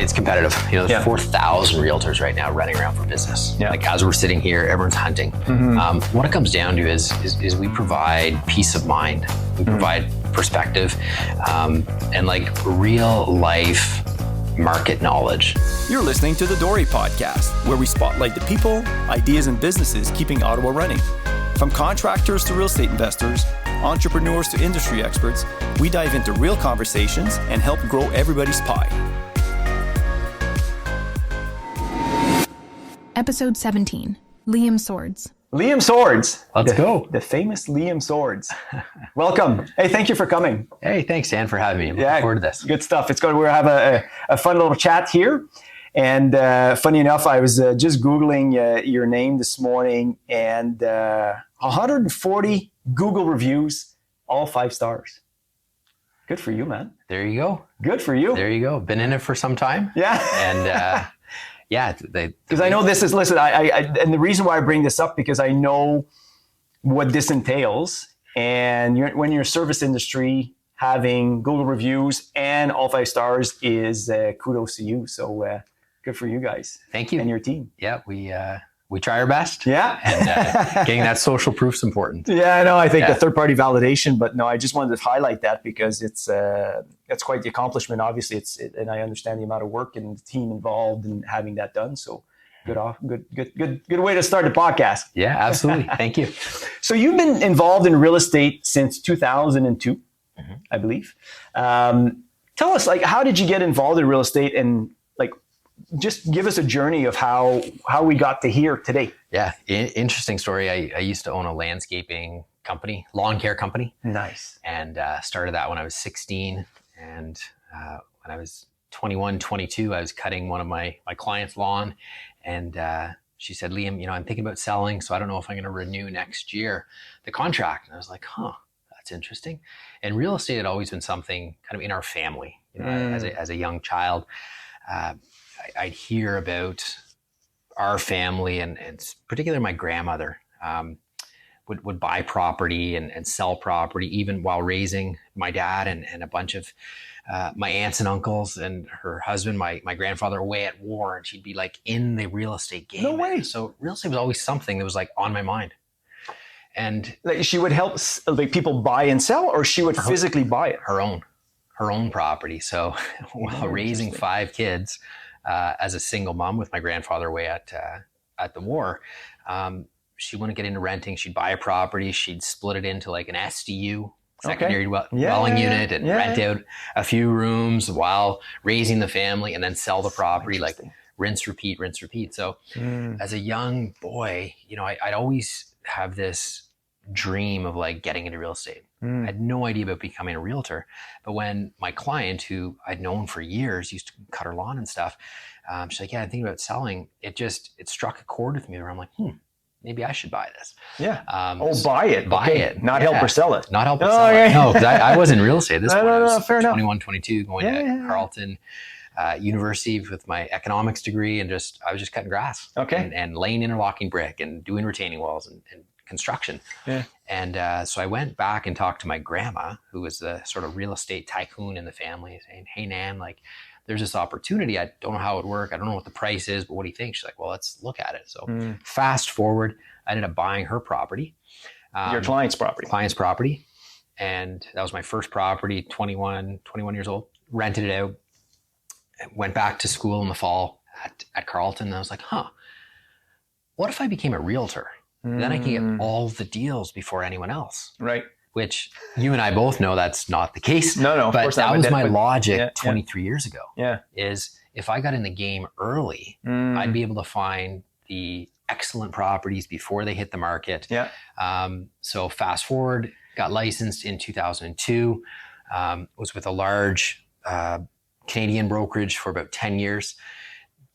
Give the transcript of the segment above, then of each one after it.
it's competitive. There's 4,000 realtors right now running around for business. Like as we're sitting here, everyone's hunting. What it comes down to is we provide peace of mind. We provide perspective and like real life market knowledge. You're listening to the Dory Podcast, where we spotlight the people, ideas, and businesses keeping Ottawa running. From contractors to real estate investors, entrepreneurs to industry experts, we dive into real conversations and help grow everybody's pie. Episode 17, Liam Swords. Liam Swords. Let's go. The famous Liam Swords. Welcome. Hey, thank you for coming. Hey, thanks, Dan, for having me. I'm looking forward to this. Good stuff. It's good. We're going to have a fun little chat here. And funny enough, I was just Googling your name this morning, and 140 Google reviews, all 5 stars. Good for you, man. There you go. Good for you. There you go. Been in it for some time. Yeah. And yeah, because I know this is, listen, I and the reason why I bring this up, because I know what this entails. And when you're a service industry, having Google reviews and all 5 stars is kudos to you. So good for you guys. Thank you. And your team. Yeah, we try our best. Yeah. And getting that social proof is important. Yeah, I know. I think the third-party validation, but no, I just wanted to highlight that because it's quite the accomplishment. Obviously, and I understand the amount of work and the team involved in having that done. So good way to start the podcast. Yeah, absolutely. Thank you. So you've been involved in real estate since 2002, I believe. Tell us, like, how did you get involved in real estate, and just give us a journey of how we got to here today. Yeah, interesting story. I used to own a landscaping company, lawn care company. Nice. And started that when I was 16. And when I was 21, 22, I was cutting one of my client's lawn. And she said, Liam, I'm thinking about selling, so I don't know if I'm going to renew next year the contract. And I was like, that's interesting. And real estate had always been something kind of in our family. As a young child. I'd hear about our family and particularly my grandmother would buy property and sell property even while raising my dad and a bunch of my aunts and uncles and her husband, my grandfather, away at war, and she'd be like in the real estate game. No way. So real estate was always something that was like on my mind. And she would help people buy and sell, or she would physically buy it? Her own property. So while raising 5 kids, as a single mom with my grandfather away at the war, she wouldn't get into renting. She'd buy a property. She'd split it into like an SDU, secondary dwelling unit, and rent out a few rooms while raising the family, and then sell the property, like rinse, repeat. So as a young boy, I'd always have this dream of like getting into real estate. I had no idea about becoming a realtor. But when my client, who I'd known for years, used to cut her lawn and stuff, she's like, I'm thinking about selling. It struck a chord with me where I'm like, maybe I should buy this. Yeah. Buy it. Buy it. Not help her sell it. Not help her sell it. No, because I was in real estate at this point. No, I was fair 21, 22, going to Carleton University with my economics degree, and I was just cutting grass. Okay. And laying interlocking brick and doing retaining walls and construction. Yeah. And so I went back and talked to my grandma, who was the sort of real estate tycoon in the family, saying, hey, Nan, like, there's this opportunity. I don't know how it would work. I don't know what the price is, but what do you think? She's like, well, let's look at it. So fast forward, I ended up buying her property. Your client's property. Client's property. And that was my first property, 21 years old. Rented it out. Went back to school in the fall at Carleton. And I was like, what if I became a realtor? Then I can get all the deals before anyone else. Right. Which you and I both know that's not the case. No, of but course that not. was my logic 23 years ago. Yeah. Is if I got in the game early, I'd be able to find the excellent properties before they hit the market. Yeah. So fast forward, got licensed in 2002, was with a large Canadian brokerage for about 10 years,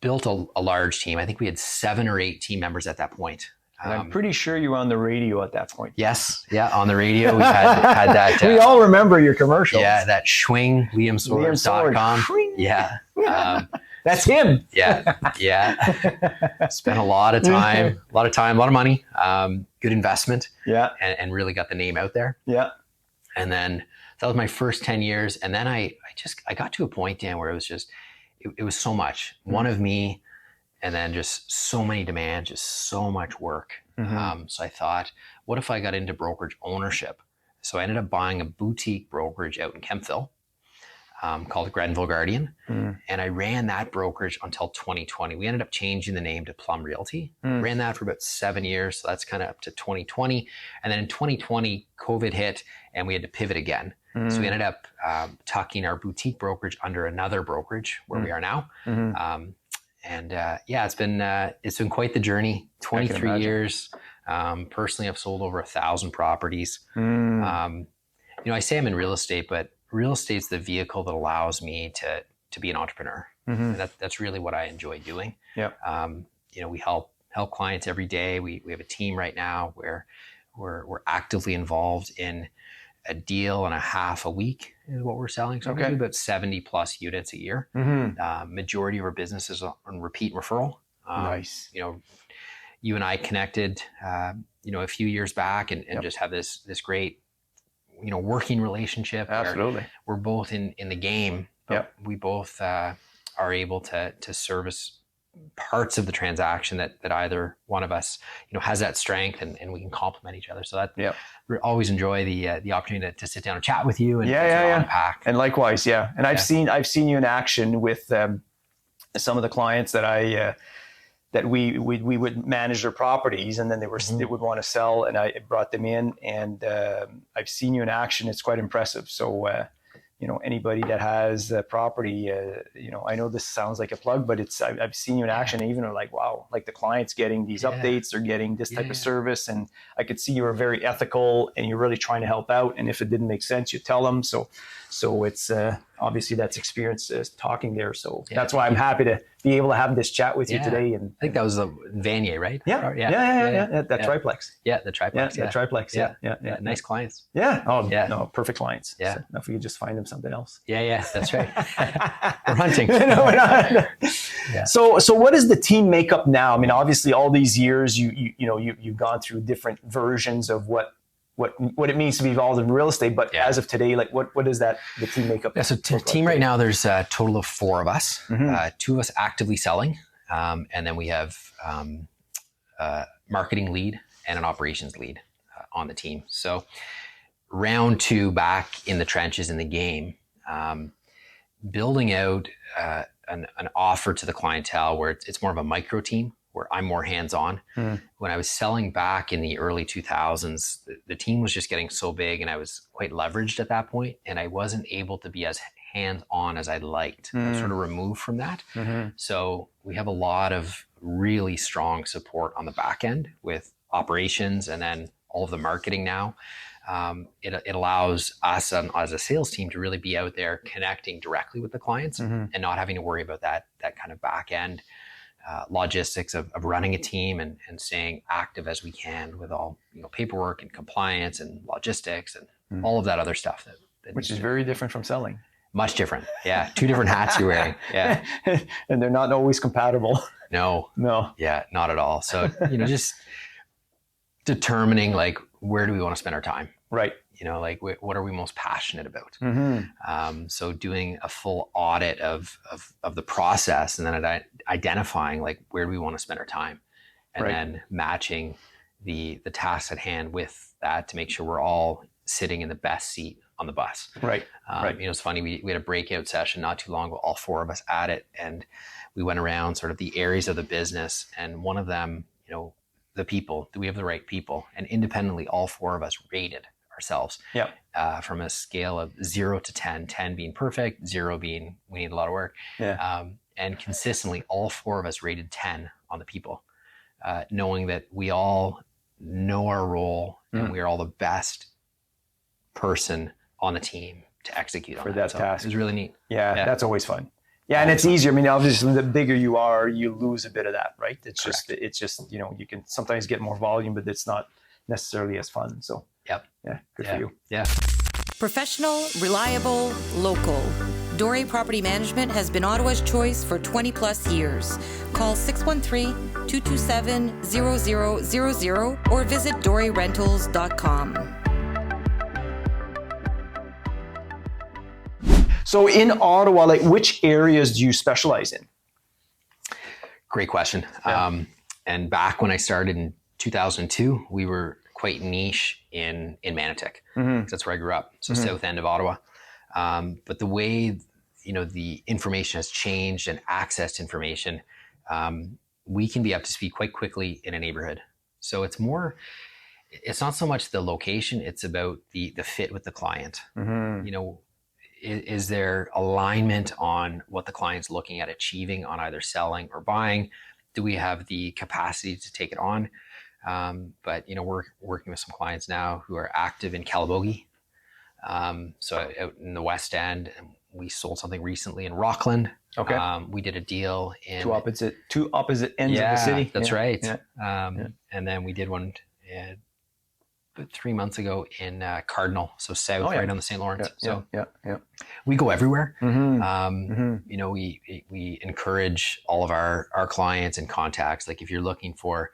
built a large team. I think we had 7 or 8 team members at that point. And I'm pretty sure you were on the radio at that point. Yes. Yeah. On the radio. We had that. We all remember your commercials. Yeah. That Schwing, LiamSwords.com. Yeah. That's him. Yeah. Spent a lot of time, a lot of money, good investment. Yeah. And really got the name out there. Yeah. And then that was my first 10 years. And then I got to a point, Dan, where it was just, it was so much. One of me, and then just so many demands, just so much work. So I thought, what if I got into brokerage ownership? So I ended up buying a boutique brokerage out in Kemptville called Grenville Guardian. And I ran that brokerage until 2020. We ended up changing the name to Plum Realty. Ran that for about 7 years. So that's kind of up to 2020. And then in 2020, COVID hit and we had to pivot again. So we ended up tucking our boutique brokerage under another brokerage where we are now. It's been quite the journey. 23 years. Personally, I've sold over 1,000 properties. I say I'm in real estate, but real estate's the vehicle that allows me to be an entrepreneur. And that's really what I enjoy doing. We help clients every day. We have a team right now where we're actively involved in a deal and a half a week is what we're selling. So we do about 70 plus units a year. Majority of our business is on repeat referral. Nice. You and I connected, a few years back and just have this great, working relationship. Absolutely. We're both in the game, but we both are able to service parts of the transaction that either one of us, has that strength and we can complement each other. So that we always enjoy the opportunity to sit down and chat with you and unpack. And likewise. And I've seen you in action with some of the clients that that we would manage their properties, and then they would want to sell, and I brought them in, and I've seen you in action. It's quite impressive. So, anybody that has a property, I know this sounds like a plug, but I've seen you in action, and even are like, wow, like the client's getting these updates, they're getting this type of service, and I could see you were very ethical, and you're really trying to help out. And if it didn't make sense, you tell them. So it's obviously that's experience talking there. So that's why I'm happy to be able to have this chat with you today. And I think that was the Vanier, right? That triplex. Yeah, the triplex. The triplex. Yeah. Nice clients. Yeah. Oh, yeah. No, perfect clients. Yeah. So if we could just find them something else. Yeah, that's right. We're hunting. No, we're not. So what is the team makeup now? I mean, obviously, all these years, you've gone through different versions of what it means to be involved in real estate, but as of today, like what is that, the team makeup? Yeah, so team right now, there's a total of 4 of us, 2 of us actively selling. And then we have a marketing lead and an operations lead on the team. So round 2 back in the trenches in the game, building out an offer to the clientele where it's more of a micro team, where I'm more hands-on. When I was selling back in the early 2000s, the team was just getting so big and I was quite leveraged at that point, and I wasn't able to be as hands-on as I'd liked. I was sort of removed from that. So we have a lot of really strong support on the back end with operations and then all of the marketing now. It allows us as a sales team to really be out there connecting directly with the clients and not having to worry about that kind of back end logistics of running a team and staying active as we can with all paperwork and compliance and logistics and all of that other stuff which is very different from selling. Much different. 2 different hats you're wearing. And they're not always compatible. No. Yeah, not at all. So just determining like where do we want to spend our time, right? What are we most passionate about? So doing a full audit of the process, and then identifying like where do we want to spend our time, and then matching the tasks at hand with that to make sure we're all sitting in the best seat on the bus. Right. It's funny. We had a breakout session not too long ago, all 4 of us at it, and we went around sort of the areas of the business, and one of them, the people. Do we have the right people? And independently, all 4 of us rated ourselves from a scale of 0 to 10, 10 being perfect, 0 being we need a lot of work. And consistently, all 4 of us rated 10 on the people, knowing that we all know our role and we are all the best person on the team to execute for that task. It was really neat. Yeah, that's always fun. Yeah, and it's easier. I mean, obviously, the bigger you are, you lose a bit of that, right? It's just you can sometimes get more volume, but it's not necessarily as fun. So, good for you. Yeah. Professional, reliable, local. Dore Property Management has been Ottawa's choice for 20 plus years. Call 613-227-0000 or visit dorerentals.com. So in Ottawa, like which areas do you specialize in? Great question. Yeah. And back when I started in 2002, we were quite niche in Manotick. That's where I grew up. So south end of Ottawa. But the way, the information has changed and access to information, we can be up to speed quite quickly in a neighborhood. So it's not so much the location, it's about the fit with the client. Is there alignment on what the client's looking at achieving on either selling or buying? Do we have the capacity to take it on? But we're working with some clients now who are active in Calabogie. So out in the West End, we sold something recently in Rockland. Okay. We did a deal in two opposite ends of the city. That's right. Yeah. And then we did one about 3 months ago in Cardinal, so south, right on the St. Lawrence. We go everywhere. We encourage all of our clients and contacts. Like if you're looking for,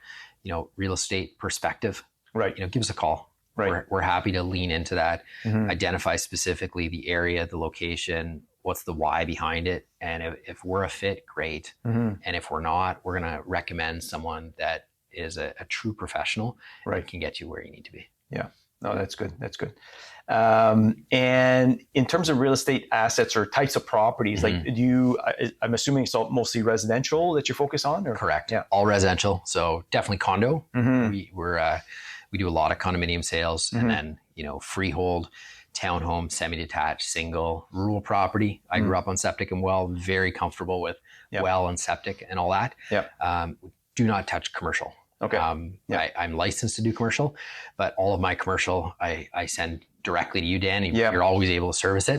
real estate perspective, right? Give us a call. Right. We're happy to lean into that, identify specifically the area, the location, what's the why behind it. And if we're a fit, great. And if we're not, we're going to recommend someone that is a true professional, right, can get you where you need to be. Yeah. No, that's good. That's good. And in terms of real estate assets or types of properties, like I'm assuming it's mostly residential that you focus on, or? Correct. Yeah. All residential. So definitely condo. We do a lot of condominium sales, and then, freehold, townhome, semi-detached, single, rural property. I grew up on septic and well, very comfortable with well and septic and all that. Yeah. Do not touch commercial. Okay. I'm licensed to do commercial, but all of my commercial, I send directly to you, Dan. You're always able to service it,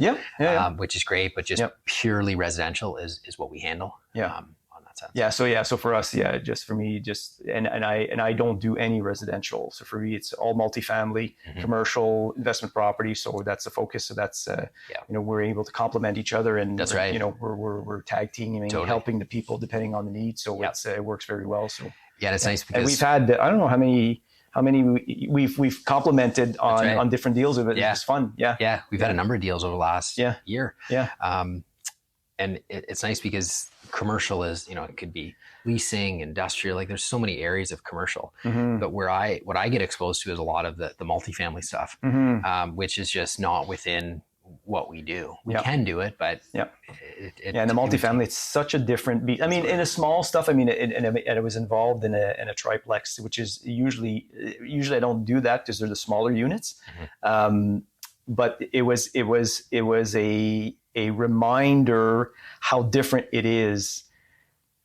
which is great, but just purely residential is what we handle. On that sense. So for us, just for me, and I don't do any residential. So for me, it's all multifamily, commercial, investment property. So that's the focus. So that's, we're able to complement each other, and that's right. We're tag teaming, helping the people depending on the needs. So it works very well. So. Yeah, it's nice because and we've had, I don't know how many we've complemented on different deals of it. Yeah. It's fun. Yeah. We've had a number of deals over the last year. Yeah. And it's nice because commercial is, it could be leasing, industrial, like there's so many areas of commercial, but what I get exposed to is a lot of the multifamily stuff, which is just not within what we do. We can do it, but and the multifamily, it's such a different beat. I mean, in a small stuff, and I was involved in a triplex, which is usually I don't do that because they're the smaller units. But it was a reminder how different it is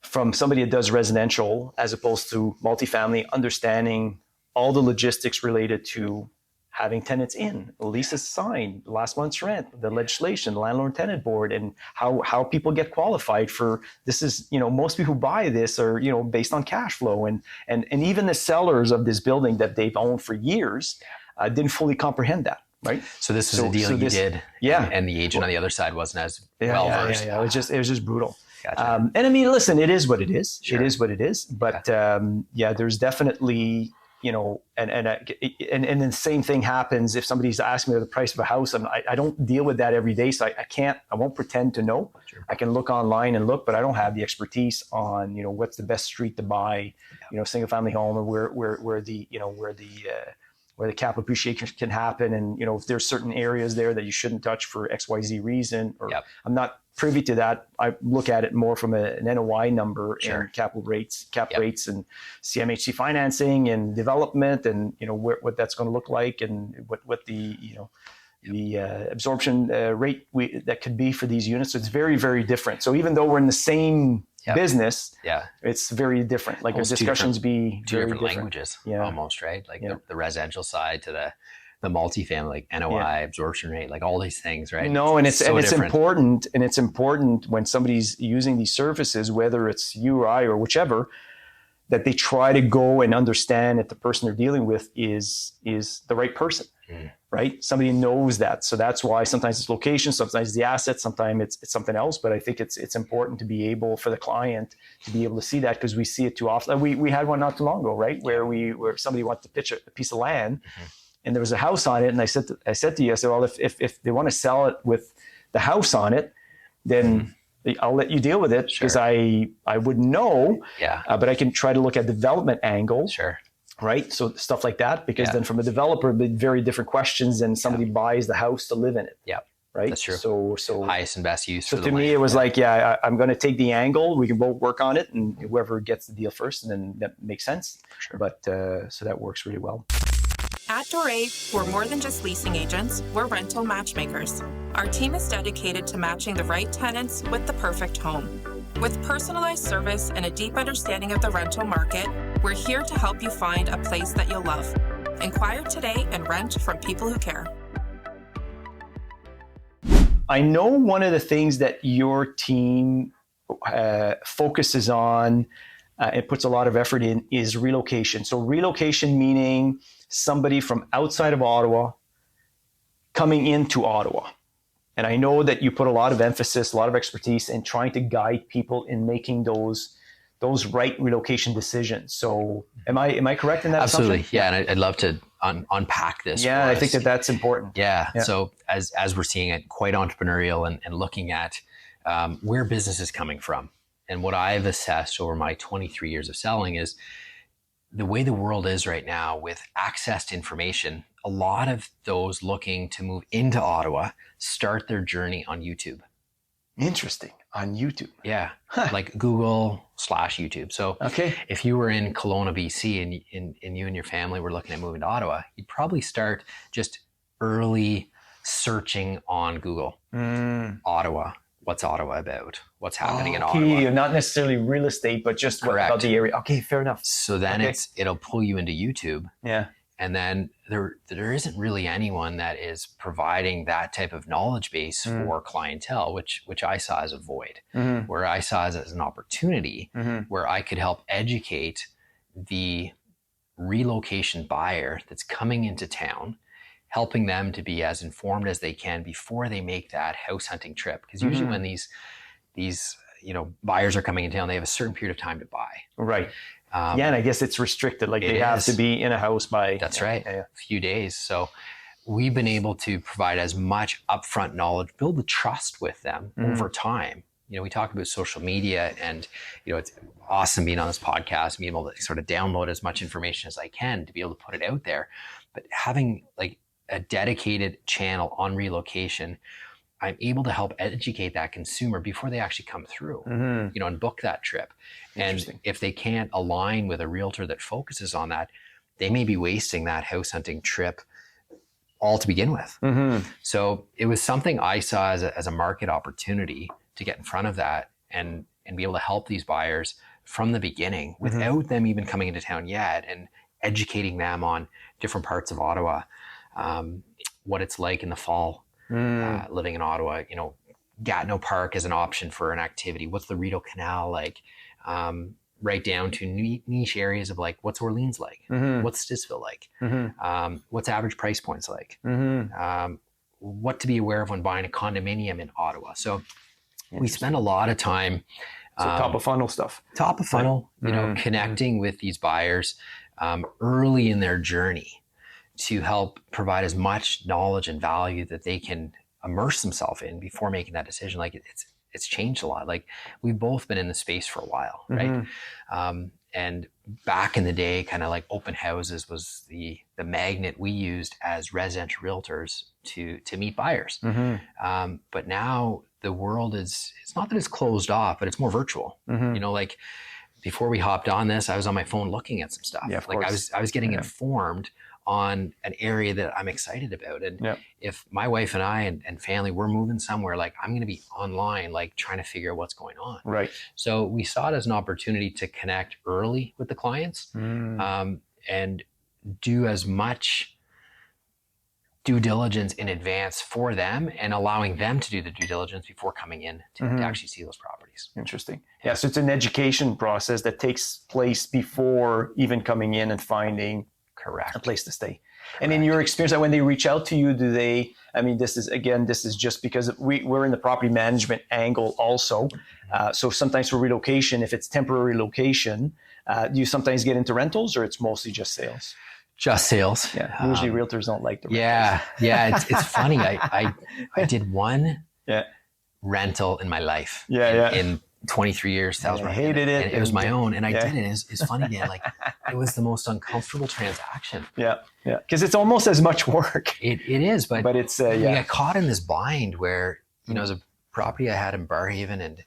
from somebody that does residential as opposed to multifamily, understanding all the logistics related to having tenants in, leases signed, last month's rent, the legislation, the landlord-tenant board, and how people get qualified for this. Is most people who buy this are based on cash flow, and even the sellers of this building that they've owned for years didn't fully comprehend that. Right. So this is a deal you did, and the agent on the other side wasn't as well versed. It was just brutal. Gotcha. And I mean, listen, it is what it is. Sure. It is what it is. But there's definitely. And then the same thing happens if somebody's asking me the price of a house. I don't deal with that every day, so I won't pretend to know. Sure. I can look online and look, but I don't have the expertise on what's the best street to buy, single family home, and where the capital appreciation can happen, and if there's certain areas there that you shouldn't touch for XYZ reason, or I'm not privy to that. I look at it more from an NOI number and cap rates and CMHC financing and development, and what that's going to look like, and what the absorption rate that could be for these units. So it's very, very different. So even though we're in the same business, it's very different. Like almost our discussions be two very different different. languages, almost, right? Like the residential side to the multifamily, like NOI, absorption rate, like all these things, right? No, and it's different. important, and it's important when somebody's using these services, whether it's you or I or whichever, that they try to go and understand that the person they're dealing with is the right person, right? Somebody knows that. So that's why sometimes it's location, sometimes it's the asset, sometimes it's something else. But I think it's important to be able, for the client, to be able to see that, because we see it too often. We had one not too long ago, right? Where somebody wanted to pitch a piece of land, and there was a house on it. And I said to you, well, if they want to sell it with the house on it, then I'll let you deal with it because I wouldn't know. Yeah. But I can try to look at development angle. Sure. Right. So stuff like that, because then from a developer, it'd be very different questions than somebody buys the house to live in it. Yeah. Right. That's true. So highest and best use. So for to the me, land. it was like, I'm going to take the angle. We can both work on it, and whoever gets the deal first, and then that makes sense. Sure. But so that works really well. At Doré, we're more than just leasing agents, we're rental matchmakers. Our team is dedicated to matching the right tenants with the perfect home. With personalized service and a deep understanding of the rental market, we're here to help you find a place that you'll love. Inquire today and rent from people who care. I know one of the things that your team focuses on and puts a lot of effort in is relocation. So relocation meaning somebody from outside of Ottawa coming into Ottawa. And I know that you put a lot of emphasis, a lot of expertise in trying to guide people in making those right relocation decisions. So am I correct in that Absolutely. assumption? Yeah. And I'd love to unpack this. Yeah, for I us. think that's important. Yeah. So as we're seeing it, quite entrepreneurial and looking at where business is coming from. And what I've assessed over my 23 years of selling is the way the world is right now with access to information. A lot of those looking to move into Ottawa start their journey on YouTube. Interesting. On YouTube. Yeah. Like Google/YouTube. So if you were in Kelowna, BC and you and your family were looking at moving to Ottawa, you'd probably start just early searching on Google. Ottawa. What's Ottawa about? What's happening in Ottawa? Not necessarily real estate, but just what about the area. Okay, fair enough. So then it'll pull you into YouTube. Yeah. And then there isn't really anyone that is providing that type of knowledge base for clientele, which I saw as a void, where I saw as an opportunity where I could help educate the relocation buyer that's coming into town, helping them to be as informed as they can before they make that house hunting trip. Because usually when these buyers are coming in town, they have a certain period of time to buy. Right. And I guess it's restricted. Like they have to be in a house by... That's right. A few days. So we've been able to provide as much upfront knowledge, build the trust with them over time. We talk about social media and, it's awesome being on this podcast, being able to sort of download as much information as I can to be able to put it out there. But having like a dedicated channel on relocation, I'm able to help educate that consumer before they actually come through, and book that trip. And if they can't align with a realtor that focuses on that, they may be wasting that house hunting trip all to begin with. So it was something I saw as a market opportunity to get in front of that and be able to help these buyers from the beginning without them even coming into town yet, and educating them on different parts of Ottawa, what it's like in the fall. Living in Ottawa, Gatineau Park is an option for an activity. What's the Rideau Canal like? Right down to niche areas of like, what's Orleans like? What's Stittsville like? What's average price points like? What to be aware of when buying a condominium in Ottawa. So we spend a lot of time. Top of funnel stuff. Top of funnel, connecting with these buyers early in their journey, to help provide as much knowledge and value that they can immerse themselves in before making that decision. Like it's changed a lot. Like we've both been in the space for a while, right? And back in the day, kind of like open houses was the magnet we used as residential realtors to meet buyers. But now the world it's not that it's closed off, but it's more virtual. Like before we hopped on this, I was on my phone looking at some stuff. Yeah, of like course. I was getting informed on an area that I'm excited about. And if my wife and I and family, we're moving somewhere, like I'm going to be online, like trying to figure out what's going on. Right. So we saw it as an opportunity to connect early with the clients and do as much due diligence in advance for them, and allowing them to do the due diligence before coming in to actually see those properties. Interesting. Yeah. So it's an education process that takes place before even coming in and finding a place to stay. And in your experience, when they reach out to you, this is just because we're in the property management angle also. So sometimes for relocation, if it's temporary location, do you sometimes get into rentals, or it's mostly just sales? Just sales. Yeah. Usually realtors don't like the rentals. Yeah. It's funny. I did one rental in my life. Yeah. In 23 years, that was I hated it. And it was my own, and I did it. It's funny, Dan. Like, it was the most uncomfortable transaction. Yeah. Because it's almost as much work. It is, but it's we got caught in this bind where, you know, it was a property I had in Barhaven, and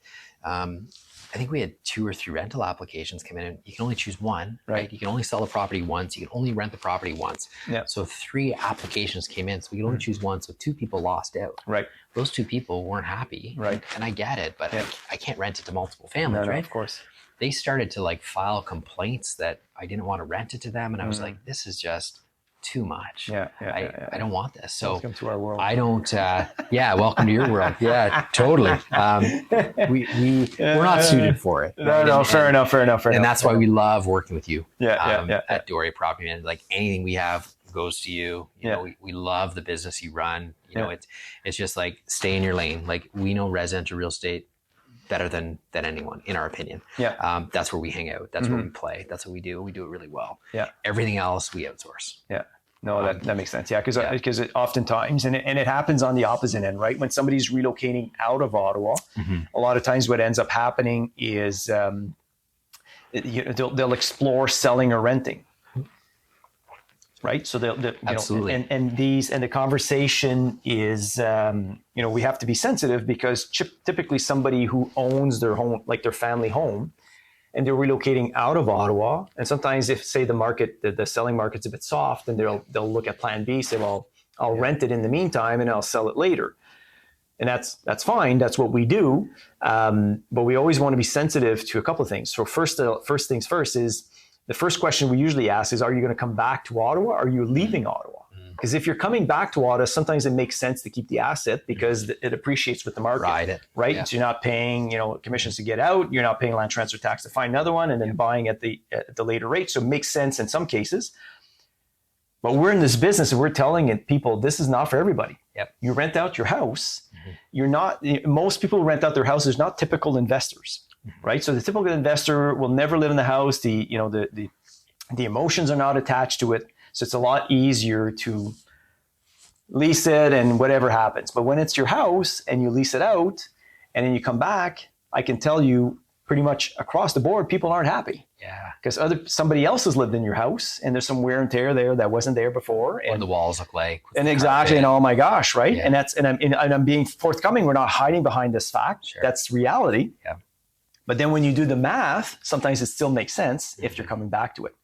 I think we had 2 or 3 rental applications come in, and you can only choose one, right? You can only sell the property once. You can only rent the property once. Yeah. So 3 applications came in, so we could only choose one. So 2 people lost out. Right. Those 2 people weren't happy. Right. And I get it, but I can't rent it to multiple families, right? Of course. They started to like file complaints that I didn't want to rent it to them. And I was like, this is just too much. I don't want this. So welcome to our world. I don't, welcome to your world. Yeah, totally. We're not suited for it. No, fair enough. And that's why we love working with you at Dory Property Management. Like, anything we have goes to you. You know, we love the business you run. You know, it's just like, stay in your lane. Like, we know residential real estate better than anyone, in our opinion. That's where we hang out. That's where we play. That's what we do. We do it really well. Everything else we outsource. No, that makes sense. Because it oftentimes, and it happens on the opposite end, right? When somebody's relocating out of Ottawa, a lot of times what ends up happening is they'll explore selling or renting. Right. So absolutely. And the conversation is, we have to be sensitive, because typically somebody who owns their home, like their family home, and they're relocating out of Ottawa. And sometimes, if, say, the selling market's a bit soft, then they'll look at plan B, say, well, I'll rent it in the meantime and I'll sell it later. And that's fine. That's what we do. But we always want to be sensitive to a couple of things. So first things first is, the first question we usually ask is, are you going to come back to Ottawa? Or are you leaving Ottawa? Because if you're coming back to Ottawa, sometimes it makes sense to keep the asset, because it appreciates with the market. Right. Yeah. So you're not paying, commissions to get out. You're not paying land transfer tax to find another one, and then buying at the later rate. So it makes sense in some cases. But we're in this business, and we're telling people, this is not for everybody. You rent out your house. You're not. Most people who rent out their houses are not typical investors. Right. So the typical investor will never live in the house. The emotions are not attached to it. So it's a lot easier to lease it and whatever happens. But when it's your house and you lease it out and then you come back, I can tell you pretty much across the board, people aren't happy. Because somebody else has lived in your house, and there's some wear and tear there that wasn't there before. And the walls look like. And exactly. And oh my gosh. Right. And I'm being forthcoming. We're not hiding behind this fact. That's reality. But then when you do the math, sometimes it still makes sense if you're coming back to it.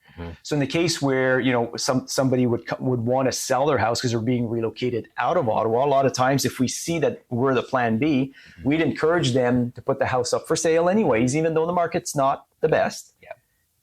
So in the case where, somebody would want to sell their house because they're being relocated out of Ottawa, a lot of times, if we see that we're the plan B, we'd encourage them to put the house up for sale anyways, even though the market's not the best.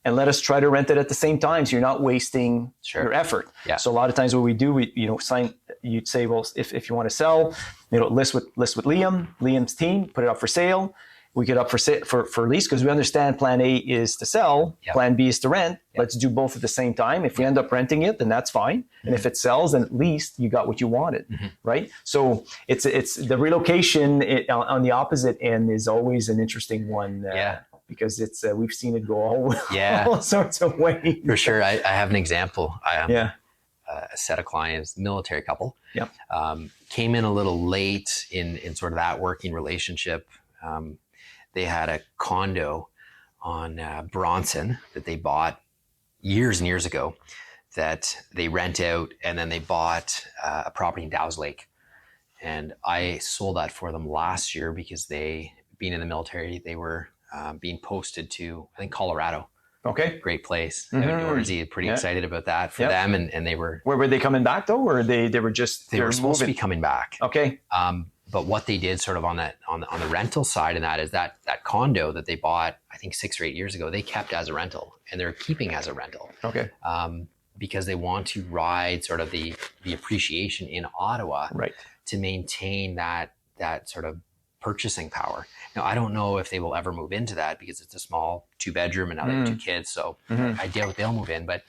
And let us try to rent it at the same time, so you're not wasting your effort. So a lot of times what we do, you'd say, well, if you want to sell, list with Liam's team, put it up for sale. We get up for lease, because we understand plan A is to sell, plan B is to rent. Let's do both at the same time. If we end up renting it, then that's fine. And if it sells, then at least you got what you wanted, right? So it's the relocation on the opposite end is always an interesting one. Because we've seen it go all sorts of ways. For sure. I have an example. A set of clients, military couple, came in a little late in sort of that working relationship. They had a condo on Bronson that they bought years and years ago that they rent out, and then they bought a property in Dow's Lake. And I sold that for them last year, because they, being in the military, they were being posted to, I think, Colorado. Okay. Great place. Outdoorsy. Pretty excited about that for them. And they were... Where were they coming back, though? Or they were just... They were supposed to be coming back. Okay. But what they did sort of on the rental side, and that is that condo that they bought, I think 6 or 8 years ago, they kept as a rental, and they're keeping as a rental. Okay. Because they want to ride sort of the appreciation in Ottawa, to maintain that sort of purchasing power. Now, I don't know if they will ever move into that, because it's a small 2-bedroom and now they have 2 kids. So I doubt they'll move in, but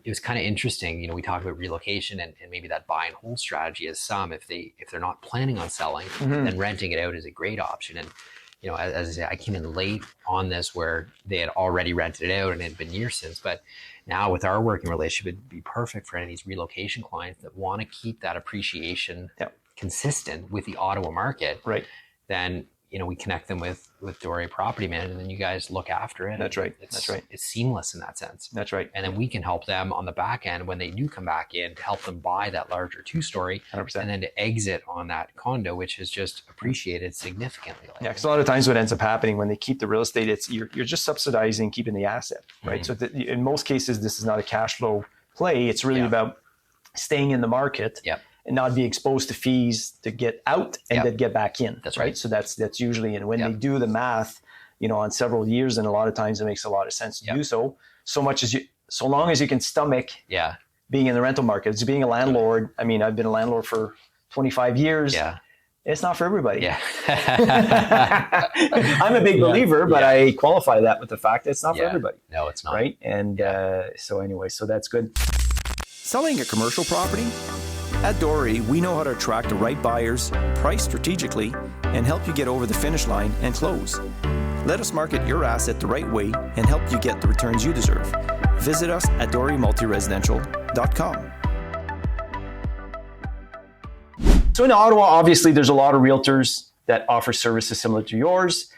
it was kind of interesting. We talk about relocation and maybe that buy and hold strategy as if they're not planning on selling, then renting it out is a great option. And, as I say, I came in late on this, where they had already rented it out and it had been years since, but now with our working relationship, it'd be perfect for any of these relocation clients that want to keep that appreciation consistent with the Ottawa market, Right. then we connect them with Dore Property Management, and then you guys look after it. That's right. It's, That's right. It's seamless in that sense. That's right. And then we can help them on the back end when they do come back in to help them buy that larger 2-story 100%. and then to exit on that condo, which has just appreciated significantly. Yeah, because a lot of times what ends up happening when they keep the real estate, it's you're just subsidizing keeping the asset, right? So in most cases, this is not a cash flow play. It's really about staying in the market. Yep. And not be exposed to fees to get out and then get back in. That's right. So that's usually, and when they do the math, on several years, and a lot of times it makes a lot of sense to do so. So long as you can stomach being in the rental market. It's being a landlord. I mean, I've been a landlord for 25 years. Yeah. It's not for everybody. Yeah. I'm a big believer, but I qualify that with the fact that it's not for everybody. No, it's not. Right. And so anyway, so that's good. Selling a commercial property? At Dore, we know how to attract the right buyers, price strategically, and help you get over the finish line and close. Let us market your asset the right way and help you get the returns you deserve. Visit us at doremultiresidential.com. So in Ottawa, obviously, there's a lot of realtors that offer services similar to yours.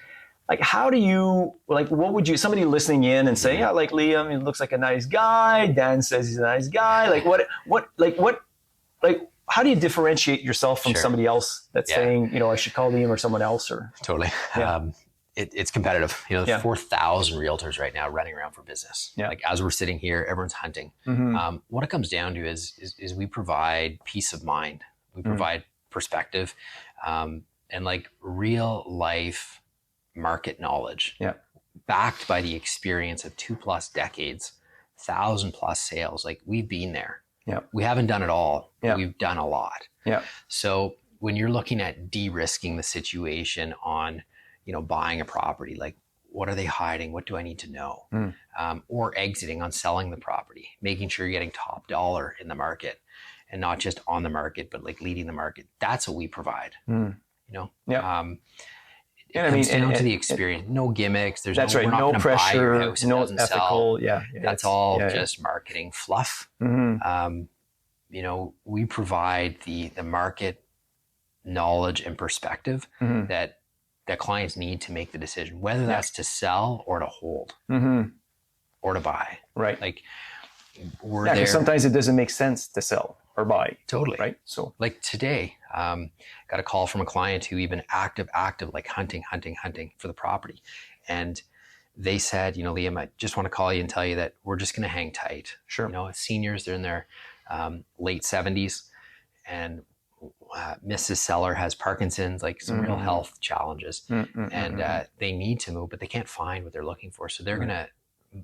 Like, how do you, what would you, somebody listening in and say, Liam, he looks like a nice guy. Dan says he's a nice guy. How do you differentiate yourself from somebody else that's saying, I should call Liam or someone else? Or totally. Yeah. It's competitive. There's 4,000 realtors right now running around for business. Yeah. Like as we're sitting here, everyone's hunting. What it comes down to is we provide peace of mind. We provide perspective, and like real life market knowledge, backed by the experience of 2+ decades, 1,000+ sales. Like we've been there. Yeah. We haven't done it all, but we've done a lot. Yeah. So when you're looking at de-risking the situation on, buying a property, like what are they hiding? What do I need to know? Or exiting on selling the property, making sure you're getting top dollar in the market and not just on the market, but like leading the market. That's what we provide, It comes down to the experience. No gimmicks. There's that's right. No pressure. No ethical. Sell. That's all just marketing fluff. We provide the market knowledge and perspective that clients need to make the decision, whether that's to sell or to hold or to buy. Right. Like we're there. Because sometimes it doesn't make sense to sell or buy. Totally. Right. So like today, got a call from a client who even active, like hunting for the property. And they said, Liam, I just want to call you and tell you that we're just going to hang tight. Sure. Seniors, they're in their late 70s, and Mrs. Seller has Parkinson's, like some real health challenges, and they need to move, but they can't find what they're looking for. So they're going to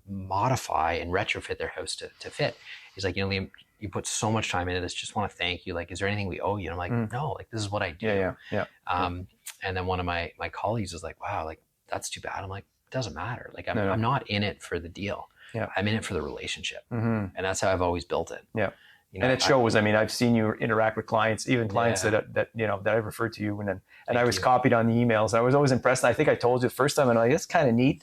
modify and retrofit their house to fit. He's like, Liam, you put so much time into this. Just want to thank you. Like, is there anything we owe you? And I'm like, no, like this is what I do. Yeah. And then one of my colleagues was like, wow, like that's too bad. I'm like, it doesn't matter. Like I'm not in it for the deal. Yeah. I'm in it for the relationship. And that's how I've always built it. Yeah. And it shows. I've seen you interact with clients, even clients that I've referred to you, and I was copied on the emails. I was always impressed. And I think I told you the first time, and I'm like, it's kind of neat,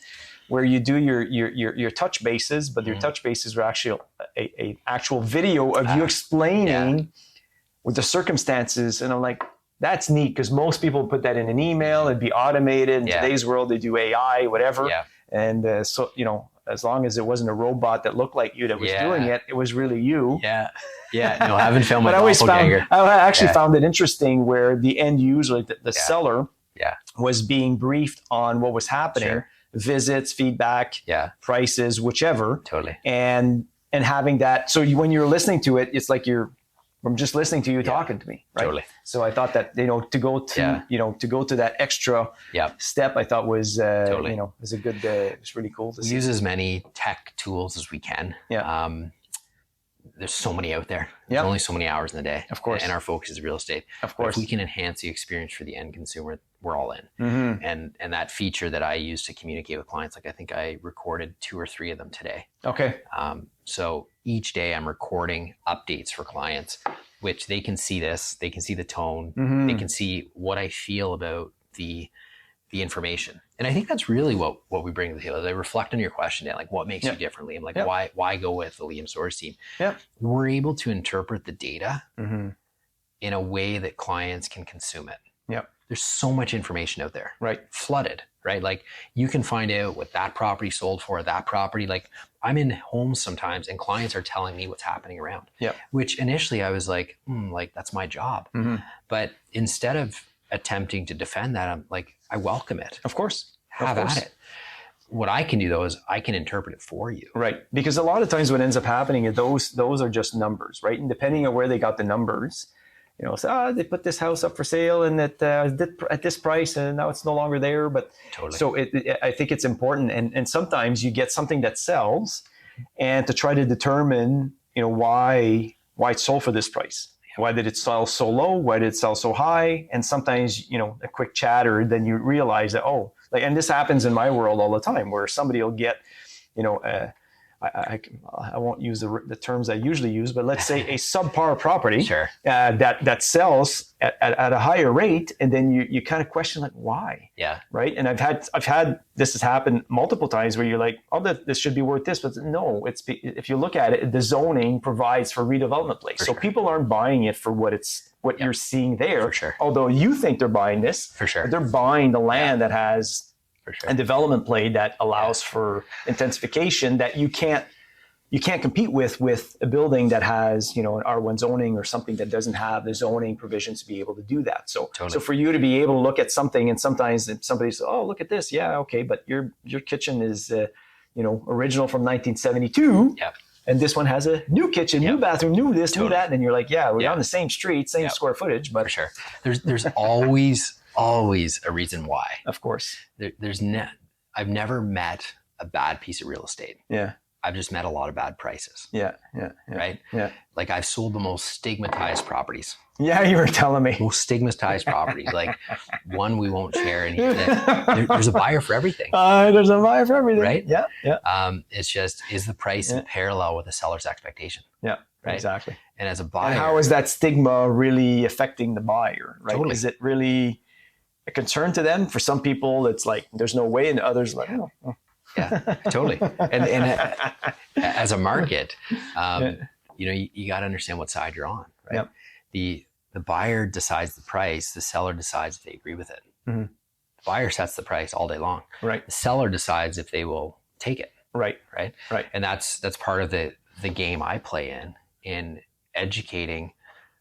where you do your touch bases, but your touch bases were actually a actual video of you explaining with the circumstances. And I'm like, that's neat, because most people put that in an email. It'd be automated. In today's world, they do AI, whatever. Yeah. And so as long as it wasn't a robot that looked like you that was doing it, it was really you. Yeah. No, I haven't filmed my I actually found it interesting where the end user, the seller, was being briefed on what was happening, visits, feedback, prices, whichever. Totally. And having that, so when you're listening to it, it's like I'm just listening to you talking to me, right? Totally. So I thought that to go to that extra step, I thought was was a good. It was really cool to see. Use as many tech tools as we can. Yeah. There's so many out there. There's only so many hours in the day. Of course. And our focus is real estate. Of course. But if we can enhance the experience for the end consumer, we're all in. And that feature that I use to communicate with clients, like I think I recorded 2 or 3 of them today. Okay. So each day I'm recording updates for clients, which they can see this, they can see the tone, they can see what I feel about the information. And I think that's really what we bring to the table. I reflect on your question, Dan, like what makes you differently? I'm like, why go with the Liam Soares team? Yeah. We're able to interpret the data in a way that clients can consume it. Yep. There's so much information out there. Right. Flooded, right? Like you can find out what that property sold for, that property. Like I'm in homes sometimes and clients are telling me what's happening around. Yeah. Which initially I was like, like that's my job. But instead of attempting to defend that, I'm like, I welcome it. Of course. Have at it. What I can do though is I can interpret it for you. Right. Because a lot of times what ends up happening is those are just numbers, right? And depending on where they got the numbers, so, they put this house up for sale and at this price and now it's no longer there. But totally. So I think it's important. And sometimes you get something that sells and to try to determine, why it sold for this price. Why did it sell so low? Why did it sell so high? And sometimes, a quick chatter, then you realize that, and this happens in my world all the time where somebody will get, I won't use the terms I usually use, but let's say a subpar property sure. That sells at a higher rate, and then you kind of question like why, right? And I've had this has happened multiple times where you're like, this should be worth this, but no, if you look at it, the zoning provides for redevelopment place, so people aren't buying it for what you're seeing there. For sure. Although you think they're buying this, for sure, but they're buying the land that has. Sure. And development play that allows for intensification that you can't compete with a building that has an R1 zoning or something that doesn't have the zoning provisions to be able to do that. So so for you to be able to look at something and sometimes somebody says, oh, look at this, okay, but your kitchen is original from 1972. Yep. And this one has a new kitchen, new bathroom, new this, new that, and you're like, we're on the same street, same square footage, but for sure, there's always a reason why. Of course. I've never met a bad piece of real estate. Yeah. I've just met a lot of bad prices. Yeah. Right? Yeah. Like I've sold the most stigmatized properties. Yeah, you were telling me. Most stigmatized properties. Like one we won't share. And there's a buyer for everything. There's a buyer for everything. Right? Yeah. It's just, is the price in parallel with the seller's expectation? Yeah. Right? Exactly. And as a buyer. And how is that stigma really affecting the buyer? Right? Totally. Is it really a concern to them? For some people, it's like, there's no way. And others like, oh. Yeah, totally. And as a market, you got to understand what side you're on, right? Yep. The buyer decides the price. The seller decides if they agree with it. Mm-hmm. The buyer sets the price all day long. Right. The seller decides if they will take it. Right. Right. And that's part of the game I play in educating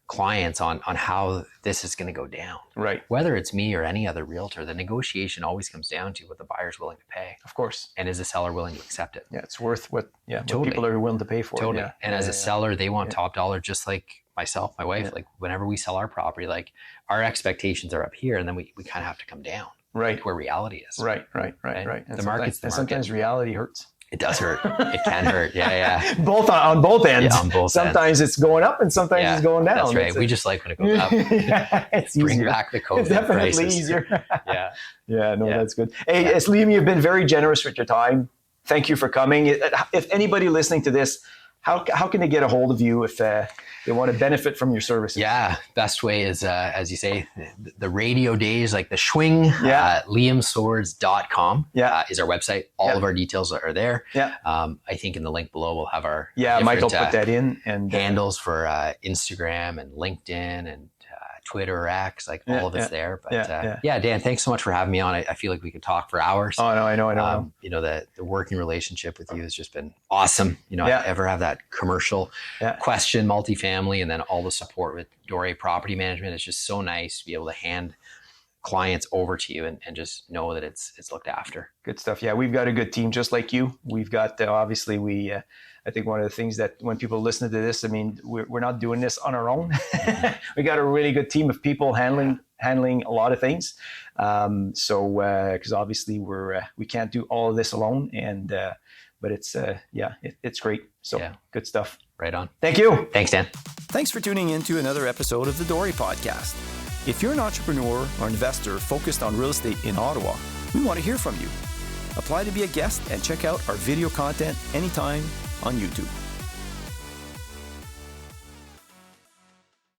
clients on how this is going to go down. Right. Whether it's me or any other realtor, the negotiation always comes down to what the buyer's willing to pay. Of course. And is the seller willing to accept it? Yeah, it's worth what totally. people are willing to pay for. Totally. Yeah. And as a seller, they want top dollar, just like myself, my wife. Like whenever we sell our property, like our expectations are up here, and then we kind of have to come down. Right. Where reality is. Right. The market's the market. Sometimes reality hurts. It does hurt. It can hurt. Yeah. Both on both ends. Yeah, on both sometimes ends. it's going up and sometimes it's going down. That's right. We just like when it goes up. It's Bring easier. back the COVID It's definitely prices. easier. Yeah. That's good. Hey, Liam, you've been very generous with your time. Thank you for coming. If anybody listening to this, how can they get a hold of you if they want to benefit from your services? Yeah, best way is, as you say, the radio days, like the schwing, liamswords.com is our website. All of our details are there. Yeah. I think in the link below, we'll have our Mike will put that in. And handles for Instagram and LinkedIn and Twitter or X, like all of it's there. But Dan, thanks so much for having me on. I feel like we could talk for hours. Oh, no, I know. The working relationship with you has just been awesome. I ever have that commercial question, multifamily, and then all the support with Dore Property Management. It's just so nice to be able to hand clients over to you and just know that it's looked after. Good stuff. Yeah, we've got a good team just like you. We've got, obviously, I think one of the things that when people listen to this, I mean, we're not doing this on our own. We got a really good team of people handling a lot of things. Because obviously we can't do all of this alone. And but it's great. So good stuff. Right on. Thank you. Thanks, Dan. Thanks for tuning in to another episode of the Dore Podcast. If you're an entrepreneur or investor focused on real estate in Ottawa, we want to hear from you. Apply to be a guest and check out our video content anytime on YouTube.